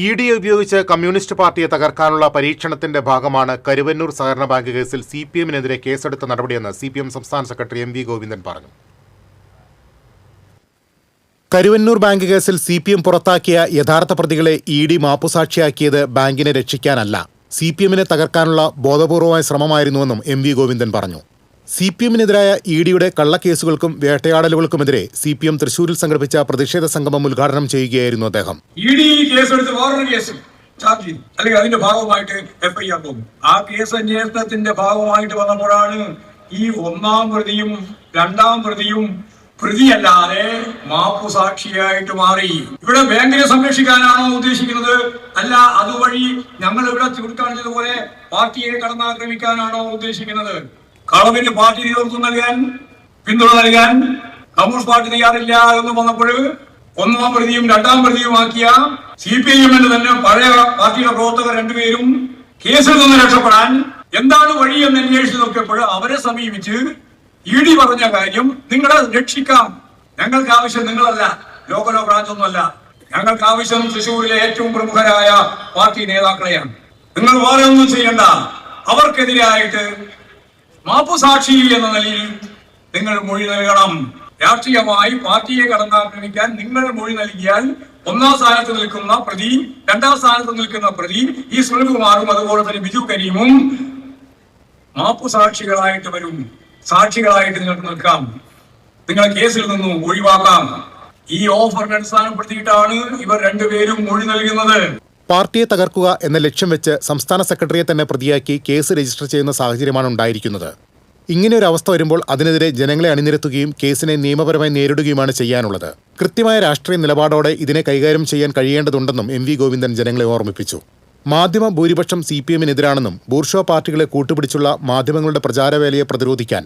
ED ഉപയോഗിച്ച് communist പാർട്ടിയെ തകർക്കാനുള്ള പരീക്ഷണത്തിന്റെ ഭാഗമാണ് കരുവന്നൂർ സഹകരണ ബാങ്ക് കേസിൽ CPM-നെതിരെ കേസെടുത്ത നടപടിയെന്ന് CPM സംസ്ഥാന സെക്രട്ടറി MV ഗോവിന്ദൻ പറഞ്ഞു. കരുവന്നൂർ ബാങ്ക് കേസിൽ CPM പുറത്താക്കിയ യഥാർത്ഥ പ്രതികളെ ED മാപ്പുസാക്ഷിയാക്കിയത് ബാങ്കിനെ രക്ഷിക്കാനല്ല, CPM-നെ തകർക്കാനുള്ള ബോധപൂർവമായ ശ്രമമായിരുന്നുവെന്നും MV ഗോവിന്ദൻ പറഞ്ഞു. CPM-നെതിരായ ED-യുടെ കള്ളക്കേസുകൾക്കും വേട്ടയാടലുകൾക്കുമെതിരെ CPM തൃശൂരിൽ സംഘടിപ്പിച്ച പ്രതിഷേധ സംഗമം ഉദ്ഘാടനം ചെയ്യുകയായിരുന്നു അദ്ദേഹം. അല്ലെങ്കിൽ അതിന്റെ ഭാഗമായിട്ട് FIR പോകും. ആ കേസ് അന്വേഷണത്തിന്റെ ഭാഗമായിട്ട് വന്നപ്പോഴാണ് ഈ ഒന്നാം പ്രതിയും രണ്ടാം പ്രതിയും പ്രതിയല്ലാതെ മാപ്പുസാക്ഷിയായിട്ട് മാറി. ഇവിടെ ബാങ്കിനെ സംരക്ഷിക്കാനാണോ ഉദ്ദേശിക്കുന്നത്? അല്ല, അതുവഴി ഞങ്ങൾ ഇവിടെ ചൂണ്ടിക്കാണിച്ചതുപോലെ പാർട്ടിയെ കടന്നാക്രമിക്കാനാണോ ഉദ്ദേശിക്കുന്നത്? കളവിന് പാർട്ടി നേതൃത്വം നൽകാൻ, പിന്തുണ നൽകാൻ കമ്മ്യൂണിസ്റ്റ് പാർട്ടി തയ്യാറില്ല എന്ന് വന്നപ്പോൾ ഒന്നാം പ്രതിയും രണ്ടാം പ്രതിയുമാക്കിയ CPM-ന്റെ തന്നെ പഴയ പാർട്ടിയുടെ പ്രവർത്തകർ രണ്ടുപേരും കേസിൽ നിന്ന് രക്ഷപ്പെടാൻ എന്താണ് വഴി എന്ന് അന്വേഷിച്ച് നോക്കിയപ്പോൾ അവരെ സമീപിച്ച് ED പറഞ്ഞ കാര്യം, നിങ്ങളെ രക്ഷിക്കാം, ഞങ്ങൾക്ക് ആവശ്യം നിങ്ങളല്ല, ലോക്കലോ ബ്രാഞ്ചൊന്നുമല്ല, ഞങ്ങൾക്ക് ആവശ്യം തൃശ്ശൂരിലെ ഏറ്റവും പ്രമുഖരായ പാർട്ടി നേതാക്കളെയാണ്. നിങ്ങൾ വേറെ ഒന്നും ചെയ്യണ്ട, അവർക്കെതിരായിട്ട് മാപ്പുസാക്ഷി എന്ന നിലയിൽ നിങ്ങൾ മൊഴി നൽകണം. രാഷ്ട്രീയമായി പാർട്ടിയെ കടന്നാക്രമിക്കാൻ നിങ്ങൾ മൊഴി നൽകിയാൽ ഒന്നാം സ്ഥാനത്ത് നിൽക്കുന്ന പ്രതി, രണ്ടാം സ്ഥാനത്ത് നിൽക്കുന്ന പ്രതി ഈ സുനിൽകുമാറും അതുപോലെ തന്നെ ബിജു കരീമും മാപ്പുസാക്ഷികളായിട്ട് വരും. സാക്ഷികളായിട്ട് നിങ്ങൾക്ക് നിൽക്കാം, നിങ്ങളെ കേസിൽ നിന്നും ഒഴിവാക്കാം. ഈ ഓഫറിനെ അടിസ്ഥാനപ്പെടുത്തിയിട്ടാണ് ഇവർ രണ്ടുപേരും മൊഴി നൽകുന്നത്. പാർട്ടിയെ തകർക്കുക എന്ന ലക്ഷ്യം വെച്ച് സംസ്ഥാന സെക്രട്ടറിയെ തന്നെ പ്രതിയാക്കി കേസ് രജിസ്റ്റർ ചെയ്യുന്ന സാഹചര്യമാണ് ഉണ്ടായിരിക്കുന്നത്. ഇങ്ങനെയൊരു അവസ്ഥ വരുമ്പോൾ അതിനെതിരെ ജനങ്ങളെ അണിനിരത്തുകയും കേസിനെ നിയമപരമായി നേരിടുകയുമാണ് ചെയ്യാനുള്ളത്. കൃത്യമായ രാഷ്ട്രീയ നിലപാടോടെ ഇതിനെ കൈകാര്യം ചെയ്യാൻ കഴിയേണ്ടതുണ്ടെന്നും MV ഗോവിന്ദൻ ജനങ്ങളെ ഓർമ്മിപ്പിച്ചു. മാധ്യമ ഭൂരിപക്ഷം CPM-നെതിരാണെന്നും ബൂർഷ്വാ പാർട്ടികളെ കൂട്ടുപിടിച്ചുള്ള മാധ്യമങ്ങളുടെ പ്രചാരവേലയെ പ്രതിരോധിക്കാൻ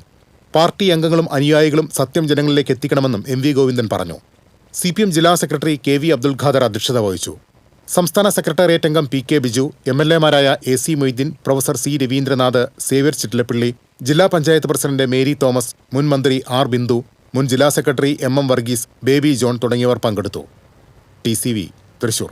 പാർട്ടി അംഗങ്ങളും അനുയായികളും സത്യം ജനങ്ങളിലേക്ക് എത്തിക്കണമെന്നും MV ഗോവിന്ദൻ പറഞ്ഞു. CPM ജില്ലാ സെക്രട്ടറി KV അബ്ദുൽ ഖാദർ അധ്യക്ഷത വഹിച്ചു. സംസ്ഥാന സെക്രട്ടേറിയറ്റ് അംഗം PK ബിജു, MLA-മാരായ AC Moideen, professor C Raveendranath, Xavier Chittilappally, ജില്ലാ പഞ്ചായത്ത് പ്രസിഡന്റ് മേരി തോമസ്, മുൻ മന്ത്രി R ബിന്ദു, മുൻ ജില്ലാ secretary MM Varghese, baby John തുടങ്ങിയവർ പങ്കെടുത്തു. TCV തൃശൂർ.